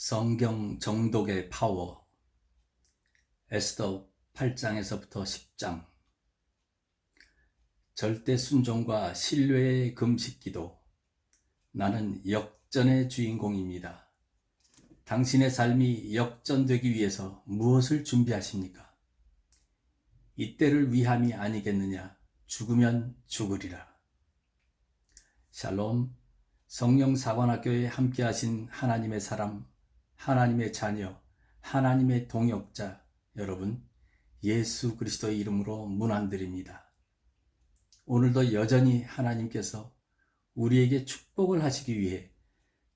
성경 정독의 파워. 에스더 8장에서부터 10장. 절대 순종과 신뢰의 금식기도. 나는 역전의 주인공입니다. 당신의 삶이 역전되기 위해서 무엇을 준비하십니까? 이때를 위함이 아니겠느냐? 죽으면 죽으리라. 샬롬. 성령사관학교에 함께하신 하나님의 사람, 하나님의 자녀, 하나님의 동역자 여러분, 예수 그리스도의 이름으로 문안드립니다. 오늘도 여전히 하나님께서 우리에게 축복을 하시기 위해,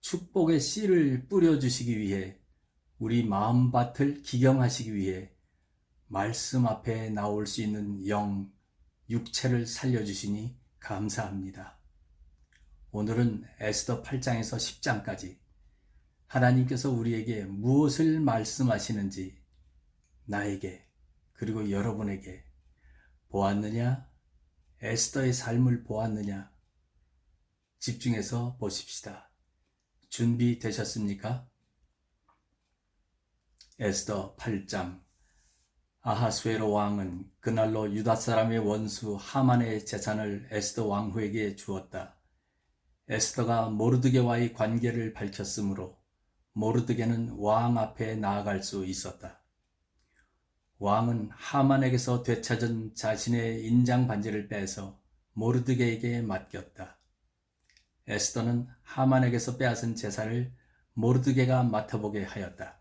축복의 씨를 뿌려주시기 위해, 우리 마음밭을 기경하시기 위해 말씀 앞에 나올 수 있는 영, 육체를 살려주시니 감사합니다. 오늘은 에스더 8장에서 10장까지 하나님께서 우리에게 무엇을 말씀하시는지 나에게 그리고 여러분에게 보았느냐? 에스더의 삶을 보았느냐? 집중해서 보십시다. 준비되셨습니까? 에스더 8장. 아하수에로 왕은 그날로 유다 사람의 원수 하만의 재산을 에스더 왕후에게 주었다. 에스더가 모르드게와의 관계를 밝혔으므로 모르드게는 왕 앞에 나아갈 수 있었다. 왕은 하만에게서 되찾은 자신의 인장 반지를 빼서 모르드게에게 맡겼다. 에스더는 하만에게서 빼앗은 재산을 모르드게가 맡아보게 하였다.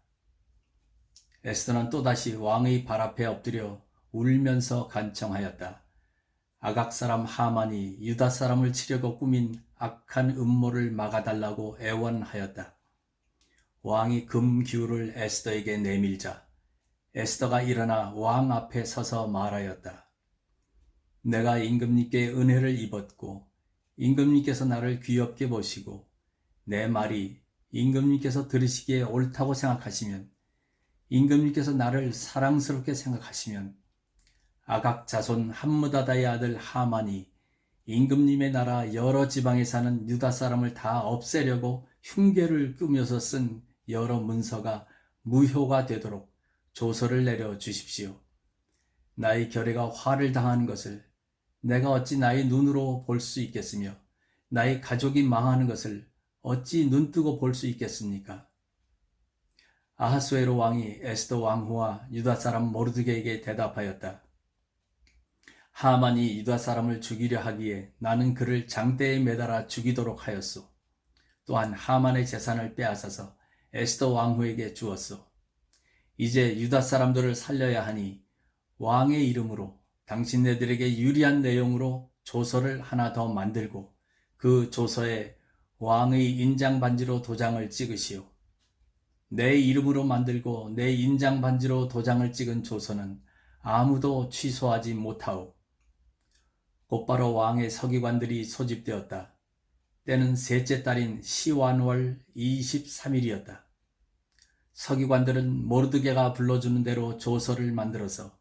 에스더는 또다시 왕의 발 앞에 엎드려 울면서 간청하였다. 아각 사람 하만이 유다 사람을 치려고 꾸민 악한 음모를 막아달라고 애원하였다. 왕이 금 기울을 에스더에게 내밀자 에스더가 일어나 왕 앞에 서서 말하였다. 내가 임금님께 은혜를 입었고 임금님께서 나를 귀엽게 보시고 내 말이 임금님께서 들으시기에 옳다고 생각하시면, 임금님께서 나를 사랑스럽게 생각하시면 아각 자손 함므다다의 아들 하만이 임금님의 나라 여러 지방에 사는 유다 사람을 다 없애려고 흉계를 꾸며서 쓴 여러 문서가 무효가 되도록 조서를 내려 주십시오. 나의 결례가 화를 당하는 것을 내가 어찌 나의 눈으로 볼 수 있겠으며 나의 가족이 망하는 것을 어찌 눈뜨고 볼 수 있겠습니까? 아하수에로 왕이 에스더 왕후와 유다 사람 모르드게에게 대답하였다. 하만이 유다 사람을 죽이려 하기에 나는 그를 장대에 매달아 죽이도록 하였소. 또한 하만의 재산을 빼앗아서 에스더 왕후에게 주었소. 이제 유다 사람들을 살려야 하니 왕의 이름으로 당신네들에게 유리한 내용으로 조서를 하나 더 만들고 그 조서에 왕의 인장 반지로 도장을 찍으시오. 내 이름으로 만들고 내 인장 반지로 도장을 찍은 조서는 아무도 취소하지 못하오. 곧바로 왕의 서기관들이 소집되었다. 때는 셋째 달인 시완월 23일이었다. 서기관들은 모르드게가 불러주는 대로 조서를 만들어서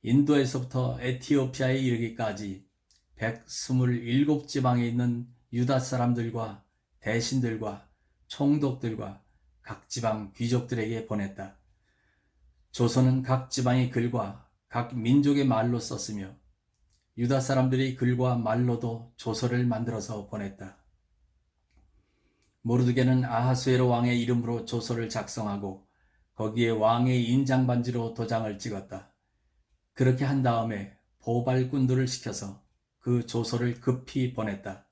인도에서부터 에티오피아에 이르기까지 127지방에 있는 유다 사람들과 대신들과 총독들과 각 지방 귀족들에게 보냈다. 조서는 각 지방의 글과 각 민족의 말로 썼으며 유다 사람들의 글과 말로도 조서를 만들어서 보냈다. 모르드게는 아하수에로 왕의 이름으로 조서를 작성하고 거기에 왕의 인장 반지로 도장을 찍었다. 그렇게 한 다음에 보발꾼들을 시켜서 그 조서를 급히 보냈다.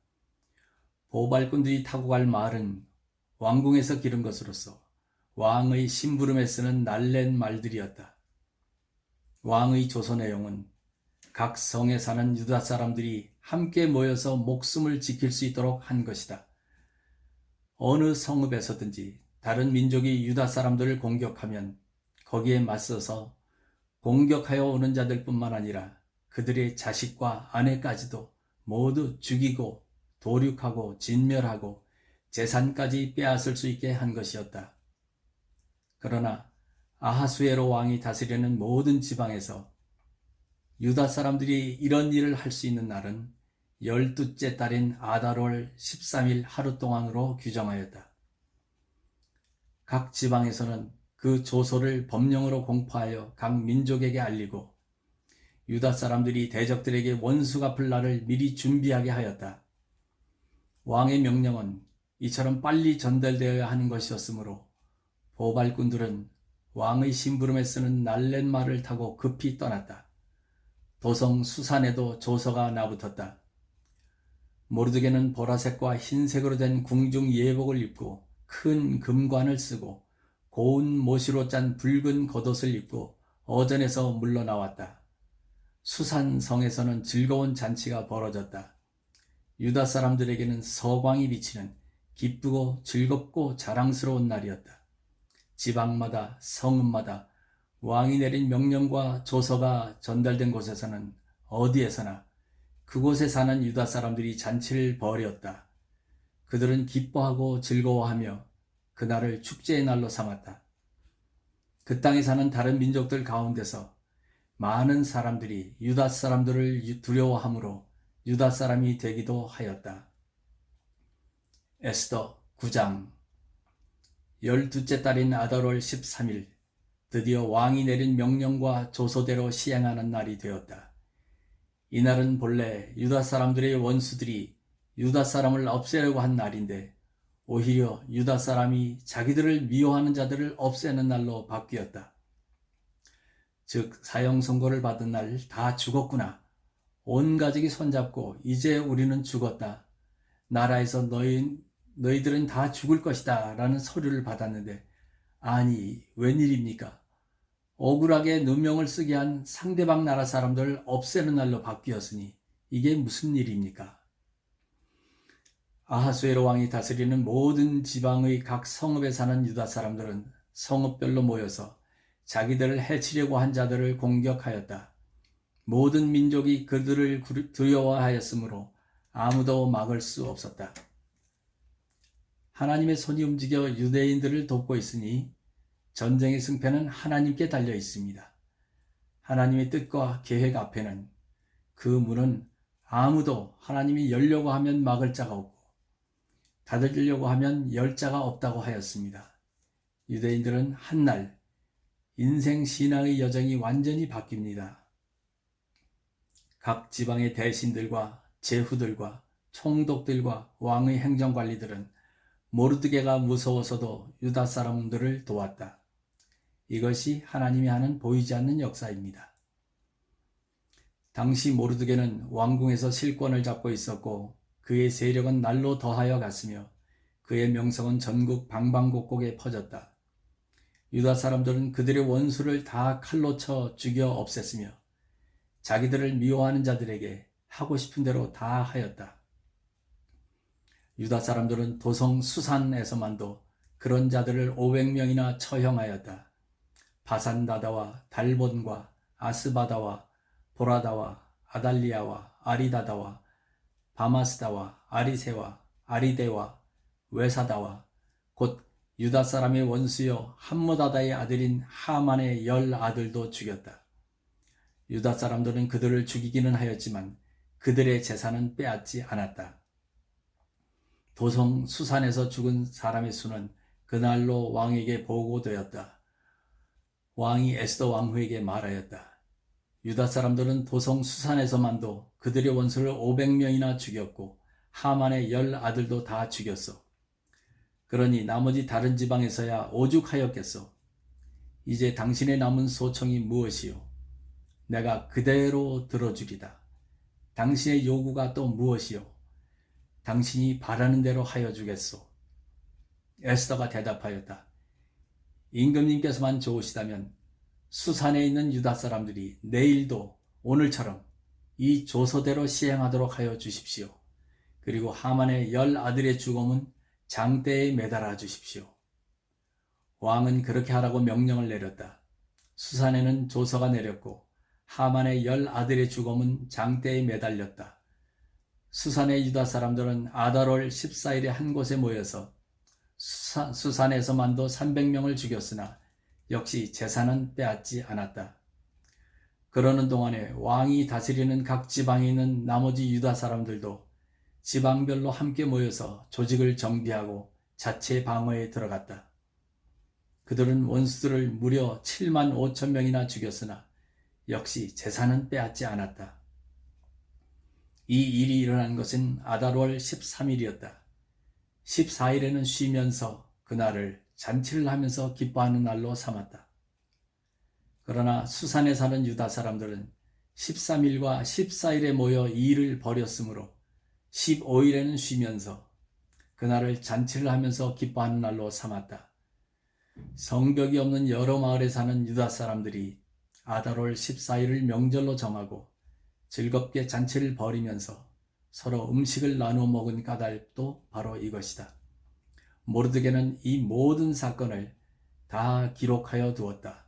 보발꾼들이 타고 갈 말은 왕궁에서 기른 것으로서 왕의 심부름에 쓰는 날랜 말들이었다. 왕의 조서 내용은 각 성에 사는 유다 사람들이 함께 모여서 목숨을 지킬 수 있도록 한 것이다. 어느 성읍에서든지 다른 민족이 유다 사람들을 공격하면 거기에 맞서서 공격하여 오는 자들뿐만 아니라 그들의 자식과 아내까지도 모두 죽이고 도륙하고 진멸하고 재산까지 빼앗을 수 있게 한 것이었다. 그러나 아하수에로 왕이 다스리는 모든 지방에서 유다 사람들이 이런 일을 할 수 있는 날은 12째 달인 아달월 13일 하루 동안으로 규정하였다. 각 지방에서는 그 조소를 법령으로 공포하여 각 민족에게 알리고 유다 사람들이 대적들에게 원수 갚을 날을 미리 준비하게 하였다. 왕의 명령은 이처럼 빨리 전달되어야 하는 것이었으므로 보발꾼들은 왕의 심부름에 쓰는 날랜 말을 타고 급히 떠났다. 도성 수산에도 조서가 나붙었다. 모르드게는 보라색과 흰색으로 된 궁중 예복을 입고 큰 금관을 쓰고 고운 모시로 짠 붉은 겉옷을 입고 어전에서 물러나왔다. 수산성에서는 즐거운 잔치가 벌어졌다. 유다 사람들에게는 서광이 비치는 기쁘고 즐겁고 자랑스러운 날이었다. 지방마다 성읍마다 왕이 내린 명령과 조서가 전달된 곳에서는 어디에서나 그곳에 사는 유다 사람들이 잔치를 벌였다. 그들은 기뻐하고 즐거워하며 그날을 축제의 날로 삼았다. 그 땅에 사는 다른 민족들 가운데서 많은 사람들이 유다 사람들을 두려워하므로 유다 사람이 되기도 하였다. 에스더 9장 12째 달인 아달월 13일 드디어 왕이 내린 명령과 조서대로 시행하는 날이 되었다. 이날은 본래 유다 사람들의 원수들이 유다 사람을 없애려고 한 날인데 오히려 유다 사람이 자기들을 미워하는 자들을 없애는 날로 바뀌었다. 즉 사형 선고를 받은 날 다 죽었구나. 온 가족이 손잡고 이제 우리는 죽었다. 나라에서 너희들은 다 죽을 것이다 라는 서류를 받았는데 아니 웬일입니까? 억울하게 누명을 쓰게 한 상대방 나라 사람들을 없애는 날로 바뀌었으니 이게 무슨 일입니까? 아하수에로 왕이 다스리는 모든 지방의 각 성읍에 사는 유다 사람들은 성읍별로 모여서 자기들을 해치려고 한 자들을 공격하였다. 모든 민족이 그들을 두려워하였으므로 아무도 막을 수 없었다. 하나님의 손이 움직여 유대인들을 돕고 있으니 전쟁의 승패는 하나님께 달려 있습니다. 하나님의 뜻과 계획 앞에는 그 문은 아무도 하나님이 열려고 하면 막을 자가 없고 닫으려고 하면 열 자가 없다고 하였습니다. 유대인들은 한날 인생 신앙의 여정이 완전히 바뀝니다. 각 지방의 대신들과 제후들과 총독들과 왕의 행정관리들은 모르드게가 무서워서도 유다 사람들을 도왔다. 이것이 하나님이 하는 보이지 않는 역사입니다. 당시 모르드게는 왕궁에서 실권을 잡고 있었고 그의 세력은 날로 더하여 갔으며 그의 명성은 전국 방방곡곡에 퍼졌다. 유다 사람들은 그들의 원수를 다 칼로 쳐 죽여 없앴으며 자기들을 미워하는 자들에게 하고 싶은 대로 다 하였다. 유다 사람들은 도성 수산에서만도 그런 자들을 500명이나 처형하였다. 바산다다와 달본과 아스바다와 보라다와 아달리아와 아리다다와 바마스다와 아리세와 아리데와 외사다와 곧 유다 사람의 원수여 함모다다의 아들인 하만의 10 아들도 죽였다. 유다 사람들은 그들을 죽이기는 하였지만 그들의 재산은 빼앗지 않았다. 도성 수산에서 죽은 사람의 수는 그날로 왕에게 보고되었다. 왕이 에스더 왕후에게 말하였다. 유다 사람들은 도성 수산에서만도 그들의 원수를 500명이나 죽였고 하만의 10 아들도 다 죽였어. 그러니 나머지 다른 지방에서야 오죽하였겠소. 이제 당신의 남은 소청이 무엇이요? 내가 그대로 들어주리다. 당신의 요구가 또 무엇이요? 당신이 바라는 대로 하여 주겠소. 에스더가 대답하였다. 임금님께서만 좋으시다면 수산에 있는 유다 사람들이 내일도 오늘처럼 이 조서대로 시행하도록 하여 주십시오. 그리고 하만의 10 아들의 죽음은 장대에 매달아 주십시오. 왕은 그렇게 하라고 명령을 내렸다. 수산에는 조서가 내렸고 하만의 10 아들의 죽음은 장대에 매달렸다. 수산의 유다 사람들은 아달월 14일에 한 곳에 모여서 수산에서만도 300명을 죽였으나 역시 재산은 빼앗지 않았다. 그러는 동안에 왕이 다스리는 각 지방에 있는 나머지 유다 사람들도 지방별로 함께 모여서 조직을 정비하고 자체 방어에 들어갔다. 그들은 원수들을 무려 7만 5천 명이나 죽였으나 역시 재산은 빼앗지 않았다. 이 일이 일어난 것은 아달월 13일이었다. 14일에는 쉬면서 그날을 잔치를 하면서 기뻐하는 날로 삼았다. 그러나 수산에 사는 유다 사람들은 13일과 14일에 모여 이 일을 벌였으므로 15일에는 쉬면서 그날을 잔치를 하면서 기뻐하는 날로 삼았다. 성벽이 없는 여러 마을에 사는 유다 사람들이 아달월 14일을 명절로 정하고 즐겁게 잔치를 벌이면서 서로 음식을 나누어 먹은 까닭도 바로 이것이다. 모르드게는 이 모든 사건을 다 기록하여 두었다.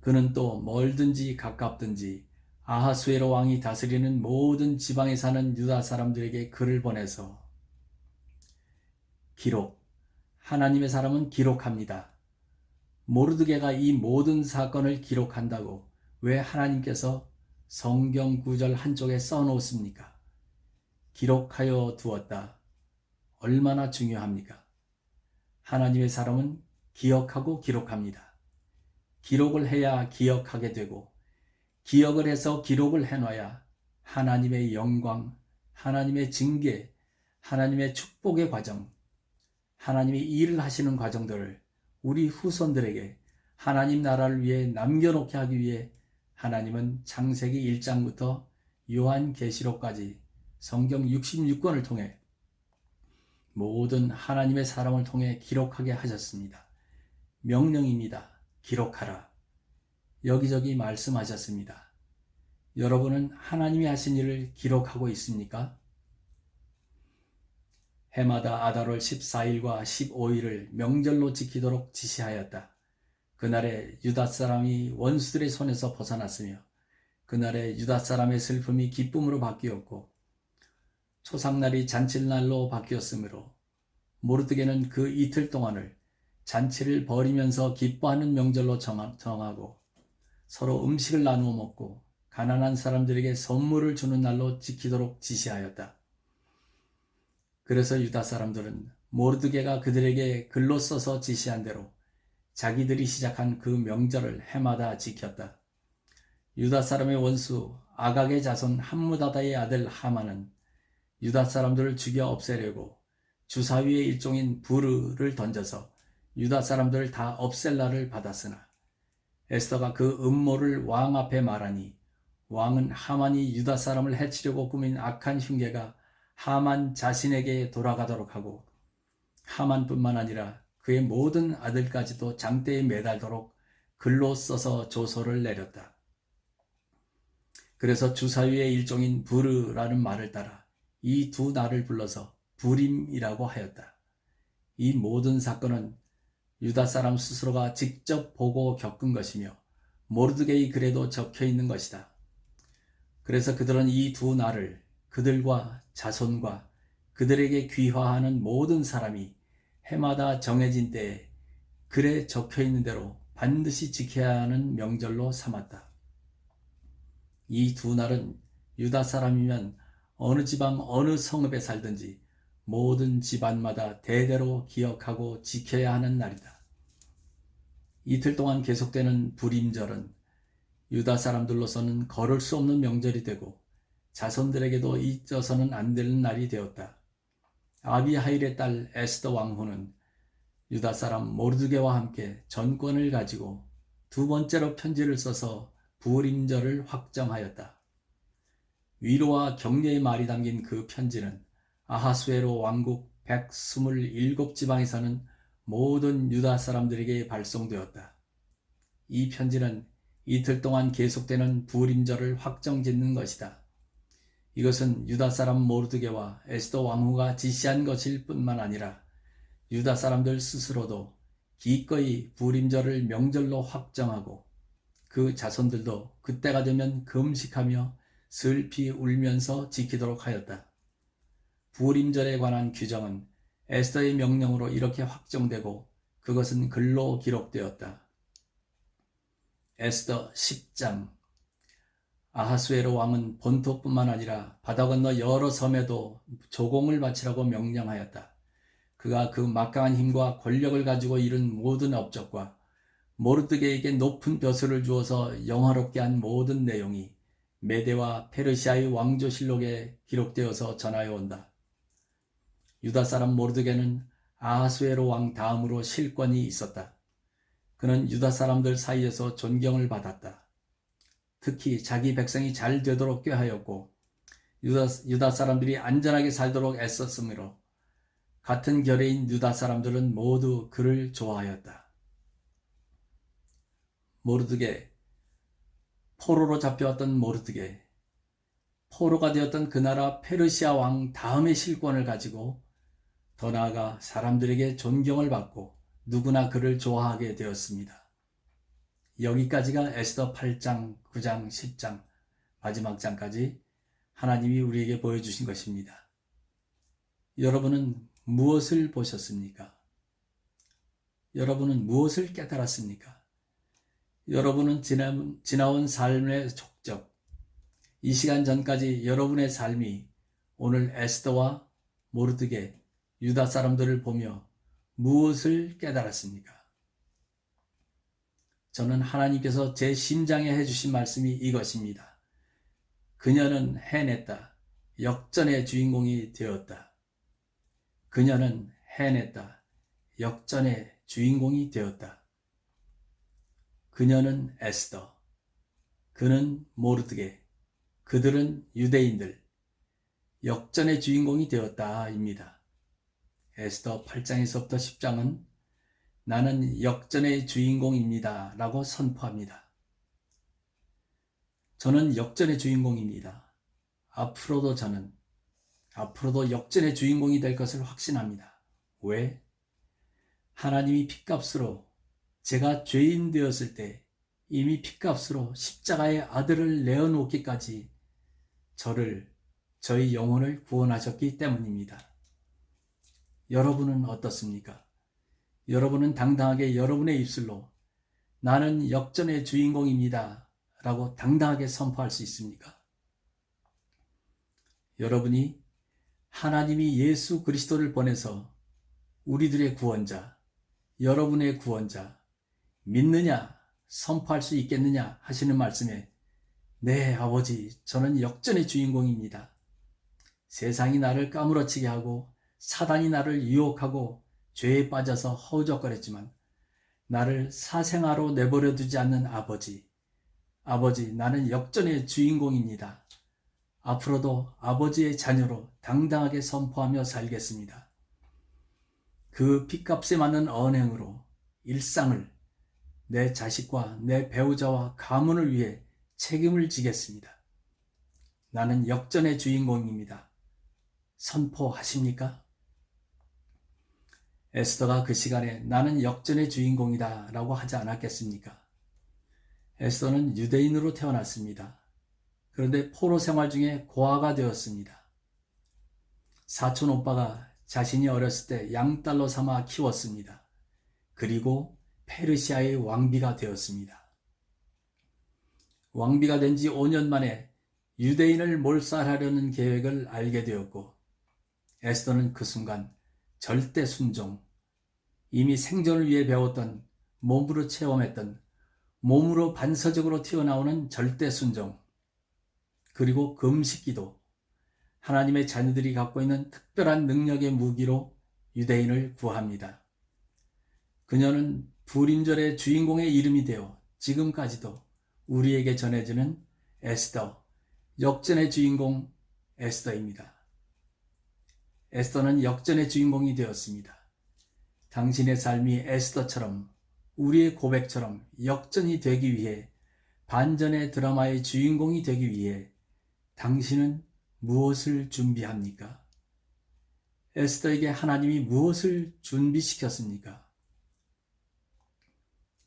그는 또 멀든지 가깝든지 아하수에로 왕이 다스리는 모든 지방에 사는 유다 사람들에게 글을 보내서 기록, 하나님의 사람은 기록합니다. 모르드게가 이 모든 사건을 기록한다고 왜 하나님께서 성경 구절 한쪽에 써놓습니까? 기록하여 두었다. 얼마나 중요합니까? 하나님의 사람은 기억하고 기록합니다. 기록을 해야 기억하게 되고 기억을 해서 기록을 해놔야 하나님의 영광, 하나님의 징계, 하나님의 축복의 과정, 하나님이 일을 하시는 과정들을 우리 후손들에게 하나님 나라를 위해 남겨놓게 하기 위해 하나님은 창세기 1장부터 요한계시록까지 성경 66권을 통해 모든 하나님의 사람을 통해 기록하게 하셨습니다. 명령입니다. 기록하라. 여기저기 말씀하셨습니다. 여러분은 하나님이 하신 일을 기록하고 있습니까? 해마다 아달월 14일과 15일을 명절로 지키도록 지시하였다. 그날에 유다 사람이 원수들의 손에서 벗어났으며 그날에 유다 사람의 슬픔이 기쁨으로 바뀌었고 초상날이 잔치날로 바뀌었으므로 모르드게는 그 이틀 동안을 잔치를 벌이면서 기뻐하는 명절로 정하고 서로 음식을 나누어 먹고 가난한 사람들에게 선물을 주는 날로 지키도록 지시하였다. 그래서 유다 사람들은 모르드게가 그들에게 글로 써서 지시한 대로 자기들이 시작한 그 명절을 해마다 지켰다. 유다 사람의 원수 아각의 자손 함무다다의 아들 하만은 유다 사람들을 죽여 없애려고 주사위의 일종인 부르를 던져서 유다 사람들을 다 없앨 날을 받았으나 에스더가 그 음모를 왕 앞에 말하니 왕은 하만이 유다 사람을 해치려고 꾸민 악한 흉계가 하만 자신에게 돌아가도록 하고 하만뿐만 아니라 그의 모든 아들까지도 장대에 매달도록 글로 써서 조서를 내렸다. 그래서 주사위의 일종인 부르라는 말을 따라 이 두 날을 불러서 부림이라고 하였다. 이 모든 사건은 유다 사람 스스로가 직접 보고 겪은 것이며 모르드게의 글에도 적혀 있는 것이다. 그래서 그들은 이 두 날을 그들과 자손과 그들에게 귀화하는 모든 사람이 해마다 정해진 때에 글에 적혀 있는 대로 반드시 지켜야 하는 명절로 삼았다. 이 두 날은 유다 사람이면 어느 지방 어느 성읍에 살든지 모든 집안마다 대대로 기억하고 지켜야 하는 날이다. 이틀 동안 계속되는 불임절은 유다 사람들로서는 걸을 수 없는 명절이 되고 자손들에게도 잊어서는 안 되는 날이 되었다. 아비하일의 딸 에스더 왕후는 유다 사람 모르드게와 함께 전권을 가지고 두 번째로 편지를 써서 불임절을 확정하였다. 위로와 격려의 말이 담긴 그 편지는 아하수에로 왕국 127지방에 사는 모든 유다 사람들에게 발송되었다. 이 편지는 이틀 동안 계속되는 불임절을 확정짓는 것이다. 이것은 유다 사람 모르드게와 에스더 왕후가 지시한 것일 뿐만 아니라 유다 사람들 스스로도 기꺼이 불임절을 명절로 확정하고 그 자손들도 그때가 되면 금식하며 슬피 울면서 지키도록 하였다. 불임절에 관한 규정은 에스더의 명령으로 이렇게 확정되고 그것은 글로 기록되었다. 에스더 10장. 아하수에로 왕은 본토뿐만 아니라 바다 건너 여러 섬에도 조공을 바치라고 명령하였다. 그가 그 막강한 힘과 권력을 가지고 이룬 모든 업적과 모르드게에게 높은 벼슬을 주어서 영화롭게 한 모든 내용이 메대와 페르시아의 왕조실록에 기록되어서 전하여 온다. 유다 사람 모르드게는 아하수에로 왕 다음으로 실권이 있었다. 그는 유다 사람들 사이에서 존경을 받았다. 특히 자기 백성이 잘 되도록 꾀하였고 유다 사람들이 안전하게 살도록 애썼으므로 같은 결의인 유다 사람들은 모두 그를 좋아하였다. 모르드게, 포로로 잡혀왔던 모르드게, 포로가 되었던 그 나라 페르시아 왕 다음의 실권을 가지고 더 나아가 사람들에게 존경을 받고 누구나 그를 좋아하게 되었습니다. 여기까지가 에스더 8장, 9장, 10장, 마지막 장까지 하나님이 우리에게 보여주신 것입니다. 여러분은 무엇을 보셨습니까? 여러분은 무엇을 깨달았습니까? 여러분은 지나온 삶의 족적, 이 시간 전까지 여러분의 삶이 오늘 에스더와 모르드게, 유다 사람들을 보며 무엇을 깨달았습니까? 저는 하나님께서 제 심장에 해주신 말씀이 이것입니다. 그녀는 해냈다. 역전의 주인공이 되었다. 그녀는 해냈다. 역전의 주인공이 되었다. 그녀는 에스더, 그는 모르드게, 그들은 유대인들, 역전의 주인공이 되었다입니다. 에스더 8장에서부터 10장은 나는 역전의 주인공입니다 라고 선포합니다. 저는 역전의 주인공입니다. 앞으로도 역전의 주인공이 될 것을 확신합니다. 왜? 하나님이 핏값으로 제가 죄인 되었을 때 이미 핏값으로 십자가의 아들을 내어놓기까지 저희 영혼을 구원하셨기 때문입니다. 여러분은 어떻습니까? 여러분은 당당하게 여러분의 입술로 나는 역전의 주인공입니다 라고 당당하게 선포할 수 있습니까? 여러분이 하나님이 예수 그리스도를 보내서 우리들의 구원자, 여러분의 구원자 믿느냐, 선포할 수 있겠느냐 하시는 말씀에 네, 아버지, 저는 역전의 주인공입니다. 세상이 나를 까무러치게 하고 사단이 나를 유혹하고 죄에 빠져서 허우적거렸지만 나를 사생아로 내버려 두지 않는 아버지, 나는 역전의 주인공입니다. 앞으로도 아버지의 자녀로 당당하게 선포하며 살겠습니다. 그 핏값에 맞는 언행으로 일상을 내 자식과 내 배우자와 가문을 위해 책임을 지겠습니다. 나는 역전의 주인공입니다. 선포하십니까? 에스더가 그 시간에 나는 역전의 주인공이다 라고 하지 않았겠습니까? 에스더는 유대인으로 태어났습니다. 그런데 포로 생활 중에 고아가 되었습니다. 사촌 오빠가 자신이 어렸을 때 양딸로 삼아 키웠습니다. 그리고 페르시아의 왕비가 되었습니다. 왕비가 된 지 5년 만에 유대인을 몰살하려는 계획을 알게 되었고 에스더는 그 순간 절대 순종, 이미 생존을 위해 배웠던, 몸으로 체험했던, 몸으로 반사적으로 튀어나오는 절대 순종, 그리고 금식기도, 하나님의 자녀들이 갖고 있는 특별한 능력의 무기로 유대인을 구합니다. 그녀는 불임절의 주인공의 이름이 되어 지금까지도 우리에게 전해지는 에스더, 역전의 주인공 에스더입니다. 에스더는 역전의 주인공이 되었습니다. 당신의 삶이 에스더처럼 우리의 고백처럼 역전이 되기 위해 반전의 드라마의 주인공이 되기 위해 당신은 무엇을 준비합니까? 에스더에게 하나님이 무엇을 준비시켰습니까?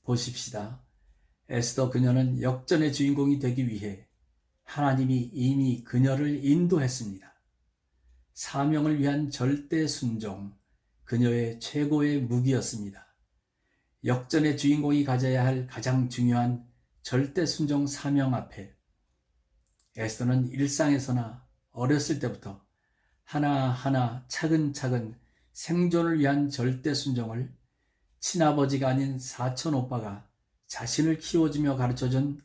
보십시다. 에스더 그녀는 역전의 주인공이 되기 위해 하나님이 이미 그녀를 인도했습니다. 사명을 위한 절대 순종, 그녀의 최고의 무기였습니다. 역전의 주인공이 가져야 할 가장 중요한 절대 순종 사명 앞에 에스더는 일상에서나 어렸을 때부터 하나하나 차근차근 생존을 위한 절대 순종을 친아버지가 아닌 사촌 오빠가 자신을 키워주며 가르쳐준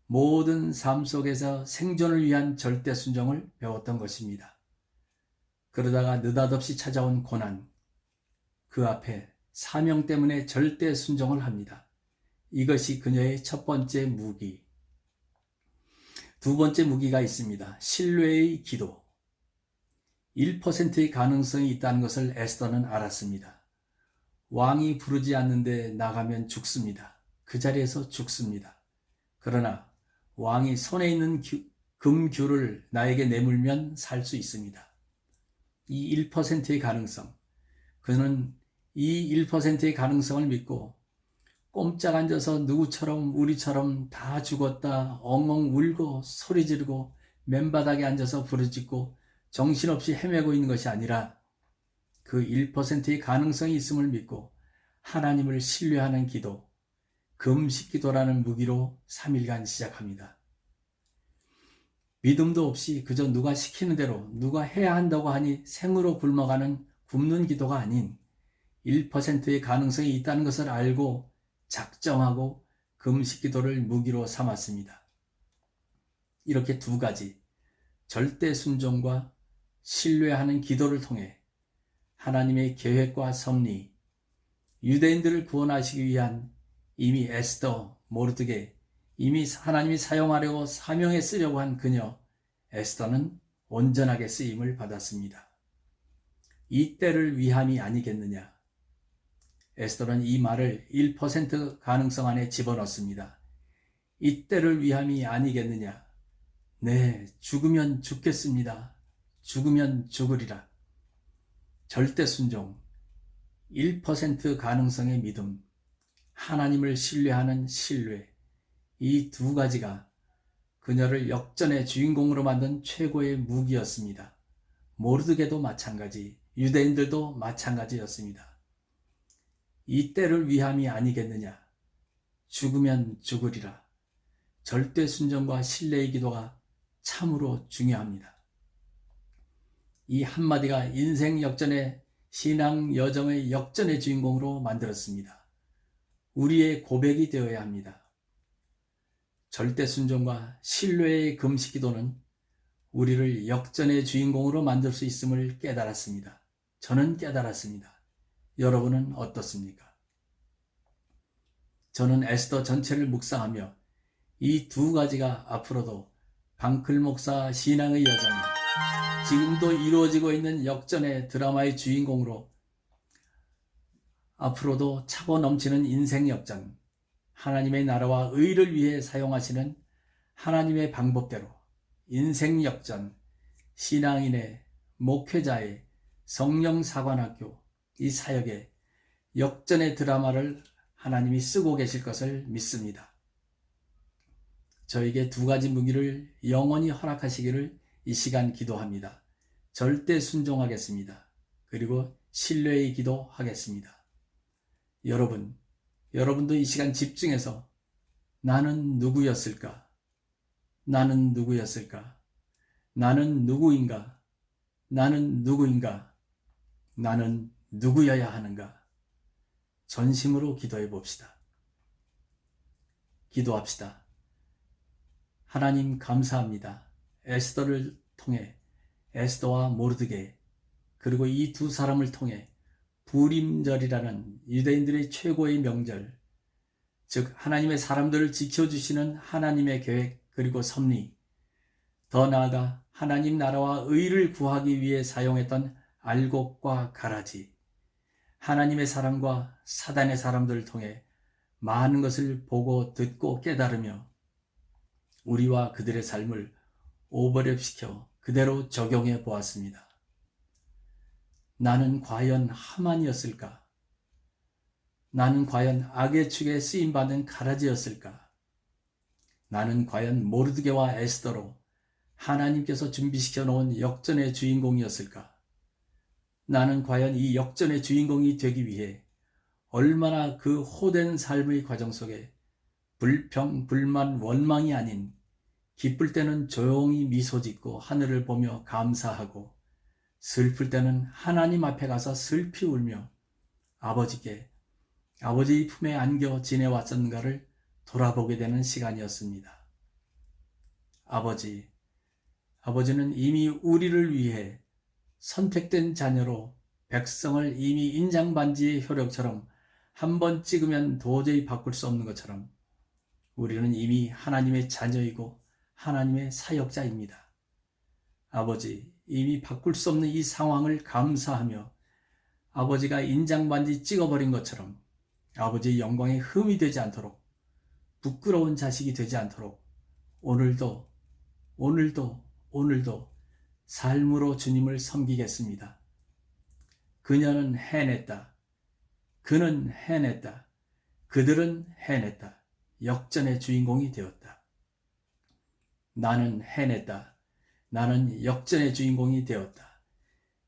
모든 삶 속에서 생존을 위한 절대 순종을 배웠던 것입니다. 그러다가 느닷없이 찾아온 고난, 그 앞에 사명 때문에 절대 순종을 합니다. 이것이 그녀의 첫 번째 무기. 두 번째 무기가 있습니다. 신뢰의 기도. 1%의 가능성이 있다는 것을 에스더는 알았습니다. 왕이 부르지 않는데 나가면 죽습니다. 그 자리에서 죽습니다. 그러나 왕이 손에 있는 금규를 나에게 내물면 살 수 있습니다. 이 1%의 가능성, 그는 이 1%의 가능성을 믿고 꼼짝 앉아서 누구처럼 우리처럼 다 죽었다 엉엉 울고 소리 지르고 맨바닥에 앉아서 부르짖고 정신없이 헤매고 있는 것이 아니라 그 1%의 가능성이 있음을 믿고 하나님을 신뢰하는 기도, 금식 기도라는 무기로 3일간 시작합니다. 믿음도 없이 그저 누가 시키는 대로 누가 해야 한다고 하니 생으로 굶어가는 굶는 기도가 아닌 1%의 가능성이 있다는 것을 알고 작정하고 금식 기도를 무기로 삼았습니다. 이렇게 두 가지, 절대 순종과 신뢰하는 기도를 통해 하나님의 계획과 섭리, 유대인들을 구원하시기 위한 이미 에스더, 모르드게, 이미 하나님이 사용하려고 사명에 쓰려고 한 그녀 에스더는 온전하게 쓰임을 받았습니다. 이 때를 위함이 아니겠느냐. 에스더는 이 말을 1% 가능성 안에 집어넣습니다. 이 때를 위함이 아니겠느냐. 네, 죽으면 죽겠습니다. 죽으면 죽으리라. 절대 순종, 1% 가능성의 믿음, 하나님을 신뢰하는 신뢰, 이 두 가지가 그녀를 역전의 주인공으로 만든 최고의 무기였습니다. 모르드게도 마찬가지, 유대인들도 마찬가지였습니다. 이 때를 위함이 아니겠느냐. 죽으면 죽으리라. 절대 순종과 신뢰의 기도가 참으로 중요합니다. 이 한마디가 인생 역전의 신앙 여정의 역전의 주인공으로 만들었습니다. 우리의 고백이 되어야 합니다. 절대 순종과 신뢰의 금식 기도는 우리를 역전의 주인공으로 만들 수 있음을 깨달았습니다. 저는 깨달았습니다. 여러분은 어떻습니까? 저는 에스더 전체를 묵상하며 이 두 가지가 앞으로도 방클 목사 신앙의 여정이 지금도 이루어지고 있는 역전의 드라마의 주인공으로 앞으로도 차고 넘치는 인생 역전, 하나님의 나라와 의를 위해 사용하시는 하나님의 방법대로 인생 역전, 신앙인의, 목회자의, 성령사관학교 이 사역에 역전의 드라마를 하나님이 쓰고 계실 것을 믿습니다. 저에게 두 가지 무기를 영원히 허락하시기를 이 시간 기도합니다. 절대 순종하겠습니다. 그리고 신뢰의 기도하겠습니다. 여러분도 이 시간 집중해서 나는 누구였을까? 나는 누구였을까? 나는 누구인가? 나는 누구인가? 나는 누구여야 하는가? 전심으로 기도해 봅시다. 기도합시다. 하나님 감사합니다. 에스더를 통해 에스더와 모르드게 그리고 이 두 사람을 통해 부림절이라는 유대인들의 최고의 명절, 즉 하나님의 사람들을 지켜주시는 하나님의 계획 그리고 섭리, 더 나아가 하나님 나라와 의를 구하기 위해 사용했던 알곡과 가라지, 하나님의 사람과 사단의 사람들을 통해 많은 것을 보고 듣고 깨달으며 우리와 그들의 삶을 오버랩시켜 그대로 적용해 보았습니다. 나는 과연 하만이었을까? 나는 과연 악의 축에 쓰임받은 가라지였을까? 나는 과연 모르드게와 에스더로 하나님께서 준비시켜 놓은 역전의 주인공이었을까? 나는 과연 이 역전의 주인공이 되기 위해 얼마나 그 호된 삶의 과정 속에 불평, 불만, 원망이 아닌 기쁠 때는 조용히 미소 짓고 하늘을 보며 감사하고 슬플 때는 하나님 앞에 가서 슬피 울며 아버지께 아버지 품에 안겨 지내왔었는가를 돌아보게 되는 시간이었습니다. 아버지는 이미 우리를 위해 선택된 자녀로 백성을 이미 인장반지의 효력처럼 한 번 찍으면 도저히 바꿀 수 없는 것처럼 우리는 이미 하나님의 자녀이고 하나님의 사역자입니다. 아버지, 이미 바꿀 수 없는 이 상황을 감사하며 아버지가 인장반지 찍어버린 것처럼 아버지의 영광에 흠이 되지 않도록 부끄러운 자식이 되지 않도록 오늘도 삶으로 주님을 섬기겠습니다. 그녀는 해냈다. 그는 해냈다. 그들은 해냈다. 역전의 주인공이 되었다. 나는 해냈다. 나는 역전의 주인공이 되었다.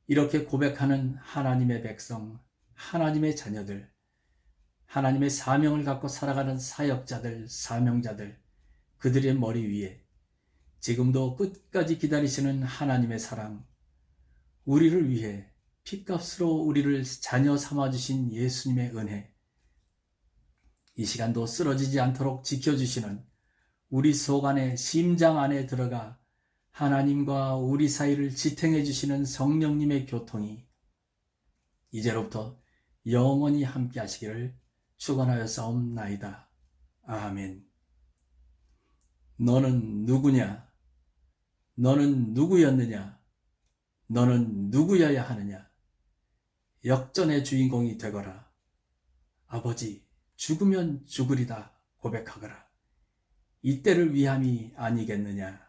이렇게 고백하는 하나님의 백성, 하나님의 자녀들, 하나님의 사명을 갖고 살아가는 사역자들, 사명자들, 그들의 머리 위에 지금도 끝까지 기다리시는 하나님의 사랑, 우리를 위해 핏값으로 우리를 자녀 삼아주신 예수님의 은혜, 이 시간도 쓰러지지 않도록 지켜주시는 우리 속 안에 심장 안에 들어가 하나님과 우리 사이를 지탱해 주시는 성령님의 교통이 이제로부터 영원히 함께 하시기를 축원하여 싸움나이다. 아멘. 너는 누구냐? 너는 누구였느냐? 너는 누구여야 하느냐? 역전의 주인공이 되거라. 아버지, 죽으면 죽으리다 고백하거라. 이때를 위함이 아니겠느냐?